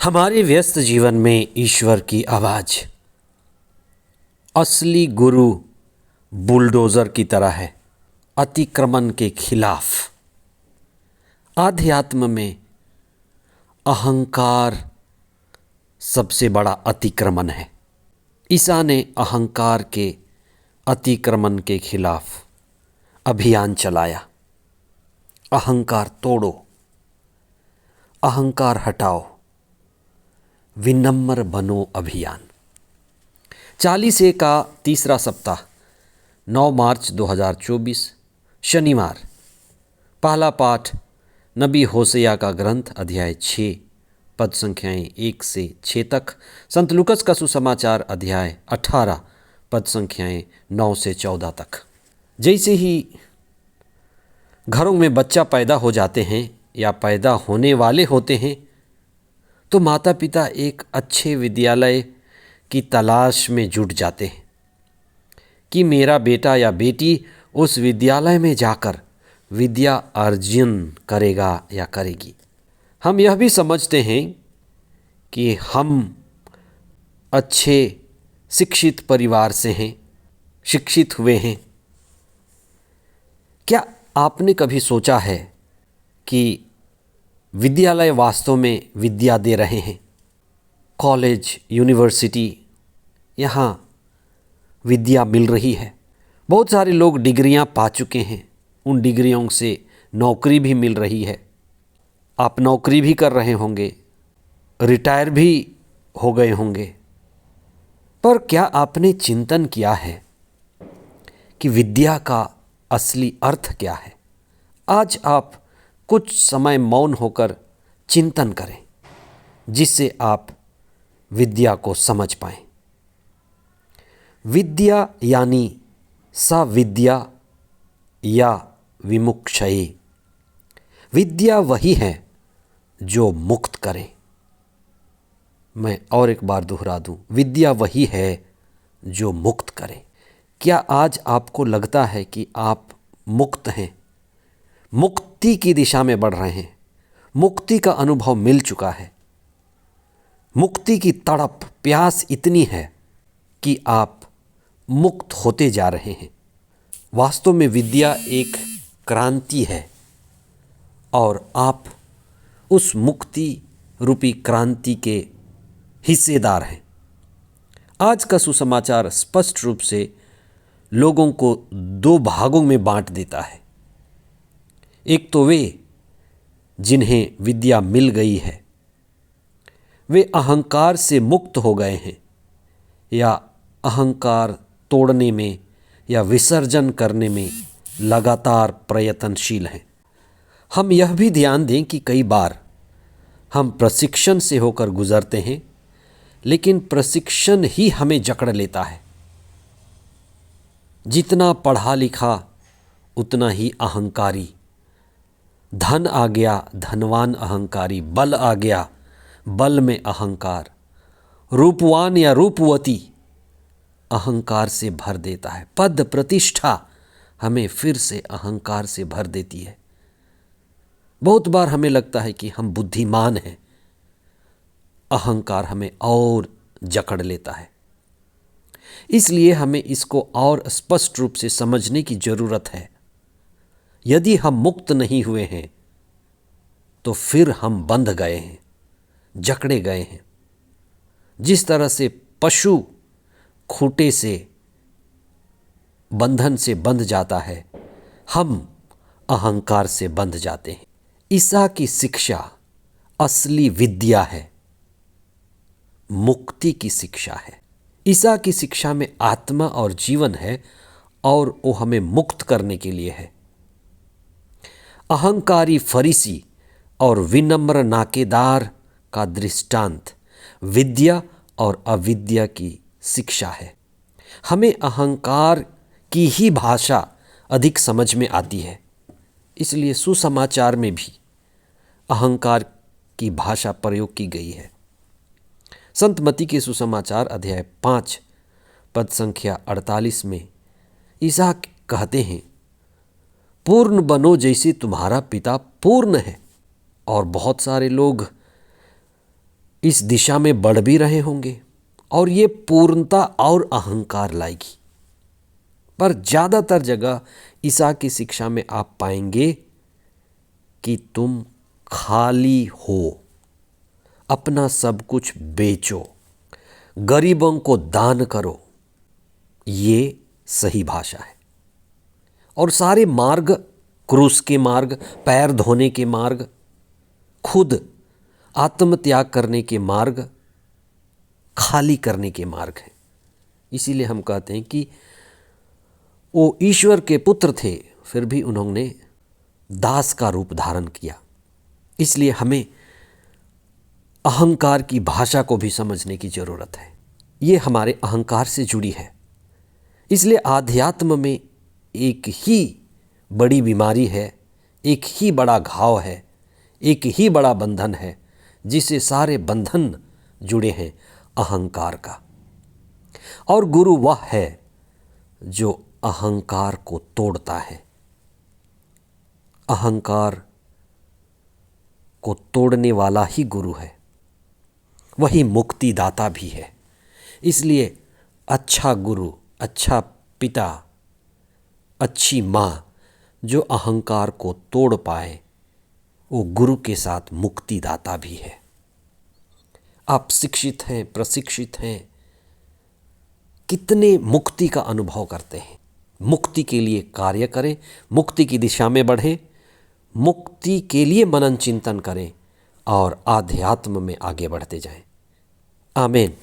हमारे व्यस्त जीवन में ईश्वर की आवाज़ असली गुरु बुलडोज़र की तरह है, अतिक्रमण के खिलाफ। आध्यात्म में अहंकार सबसे बड़ा अतिक्रमण है। ईसा ने अहंकार के अतिक्रमण के खिलाफ अभियान चलाया। अहंकार तोड़ो, अहंकार हटाओ, विनम्र बनो अभियान। 40A का तीसरा सप्ताह 9 मार्च 2024 शनिवार। पहला पाठ नबी होसेया का ग्रंथ अध्याय 6 पद संख्याएं 1 से 6 तक। संत लूकस का सुसमाचार अध्याय 18 पद संख्याएं 9 से 14 तक। जैसे ही घरों में बच्चा पैदा हो जाते हैं या पैदा होने वाले होते हैं तो माता पिता एक अच्छे विद्यालय की तलाश में जुट जाते हैं कि मेरा बेटा या बेटी उस विद्यालय में जाकर विद्या अर्जन करेगा या करेगी। हम यह भी समझते हैं कि हम अच्छे शिक्षित परिवार से हैं, शिक्षित हुए हैं। क्या आपने कभी सोचा है कि विद्यालय वास्तव में विद्या दे रहे हैं? कॉलेज, यूनिवर्सिटी, यहाँ विद्या मिल रही है। बहुत सारे लोग डिग्रियां पा चुके हैं, उन डिग्रियों से नौकरी भी मिल रही है। आप नौकरी भी कर रहे होंगे, रिटायर भी हो गए होंगे। पर क्या आपने चिंतन किया है कि विद्या का असली अर्थ क्या है? आज आप कुछ समय मौन होकर चिंतन करें, जिससे आप विद्या को समझ पाएं। विद्या यानी सविद्या या विमुक्षये। विद्या वही है जो मुक्त करे। मैं और एक बार दोहरा दूं, विद्या वही है जो मुक्त करे। क्या आज आपको लगता है कि आप मुक्त हैं, मुक्ति की दिशा में बढ़ रहे हैं, मुक्ति का अनुभव मिल चुका है? मुक्ति की तड़प, प्यास इतनी है कि आप मुक्त होते जा रहे हैं। वास्तव में विद्या एक क्रांति है और आप उस मुक्ति रूपी क्रांति के हिस्सेदार हैं। आज का सुसमाचार स्पष्ट रूप से लोगों को दो भागों में बांट देता है। एक तो वे जिन्हें विद्या मिल गई है, वे अहंकार से मुक्त हो गए हैं या अहंकार तोड़ने में या विसर्जन करने में लगातार प्रयत्नशील हैं। हम यह भी ध्यान दें कि कई बार हम प्रशिक्षण से होकर गुजरते हैं, लेकिन प्रशिक्षण ही हमें जकड़ लेता है। जितना पढ़ा लिखा उतना ही अहंकारी। धन आ गया, धनवान अहंकारी। बल आ गया, बल में अहंकार। रूपवान या रूपवती अहंकार से भर देता है। पद प्रतिष्ठा हमें फिर से अहंकार से भर देती है। बहुत बार हमें लगता है कि हम बुद्धिमान हैं, अहंकार हमें और जकड़ लेता है। इसलिए हमें इसको और स्पष्ट रूप से समझने की जरूरत है। यदि हम मुक्त नहीं हुए हैं तो फिर हम बंध गए हैं, जकड़े गए हैं। जिस तरह से पशु खूंटे से, बंधन से बंध जाता है, हम अहंकार से बंध जाते हैं। ईसा की शिक्षा असली विद्या है, मुक्ति की शिक्षा है। ईसा की शिक्षा में आत्मा और जीवन है और वो हमें मुक्त करने के लिए है। अहंकारी फरीसी और विनम्र नाकेदार का दृष्टांत विद्या और अविद्या की शिक्षा है। हमें अहंकार की ही भाषा अधिक समझ में आती है, इसलिए सुसमाचार में भी अहंकार की भाषा प्रयोग की गई है। संत मत्ती के सुसमाचार अध्याय 5 पद संख्या 48 में ईसा कहते हैं, पूर्ण बनो जैसे तुम्हारा पिता पूर्ण है। और बहुत सारे लोग इस दिशा में बढ़ भी रहे होंगे और ये पूर्णता और अहंकार लाएगी। पर ज़्यादातर जगह ईसा की शिक्षा में आप पाएंगे कि तुम खाली हो, अपना सब कुछ बेचो, गरीबों को दान करो। ये सही भाषा है। और सारे मार्ग, क्रूस के मार्ग, पैर धोने के मार्ग, खुद आत्मत्याग करने के मार्ग, खाली करने के मार्ग हैं। इसीलिए हम कहते हैं कि वो ईश्वर के पुत्र थे, फिर भी उन्होंने दास का रूप धारण किया। इसलिए हमें अहंकार की भाषा को भी समझने की ज़रूरत है। ये हमारे अहंकार से जुड़ी है। इसलिए आध्यात्म में एक ही बड़ी बीमारी है, एक ही बड़ा घाव है, एक ही बड़ा बंधन है जिसे सारे बंधन जुड़े हैं, अहंकार का। और गुरु वह है जो अहंकार को तोड़ता है। अहंकार को तोड़ने वाला ही गुरु है, वही मुक्तिदाता भी है। इसलिए अच्छा गुरु, अच्छा पिता, अच्छी माँ जो अहंकार को तोड़ पाए, वो गुरु के साथ मुक्तिदाता भी है। आप शिक्षित हैं, प्रशिक्षित हैं, कितने मुक्ति का अनुभव करते हैं। मुक्ति के लिए कार्य करें, मुक्ति की दिशा में बढ़ें, मुक्ति के लिए मनन चिंतन करें और आध्यात्म में आगे बढ़ते जाएं। आमीन।